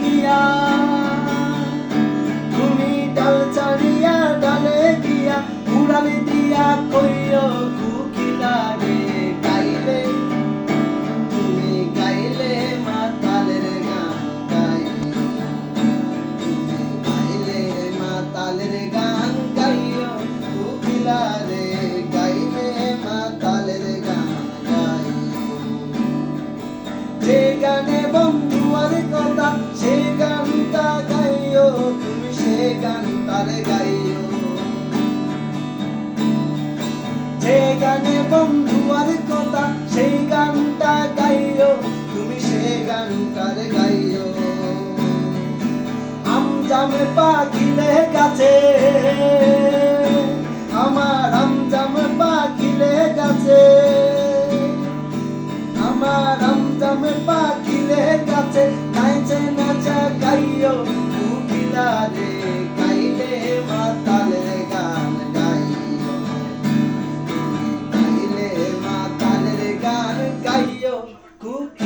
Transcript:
গিয়া, তুমি ডাল ছাড়িয়া ডালে গিয়া উড়াল দিয়া কইও কুকিলা রে গাইলে, তুমি গাইলে মাতালের গান গাইও, তুমি গাইলে মাতালের গান গাইও কুকিলা রে গাইলে মাতালের গান গাইও। যে গানে বন্ধুয়ার কথা সে গানটা গাইও, তুমি সে গানটারে গাইও। যে গানে বন্ধুয়ার কথা সেই গানটা গাইও, তুমি সে গানটারে গাইও। আমজামে পাখিলে গাছে, আমার আমজামে পাখিলে গাছে, আমার আমজামে পাখিলে গাছে নাইচে নাচা গাইও কুকিলা রে গাইলে মাতালের গান গাইও, তুমি গাইলে মাতালের গান গাইও কুকিলা।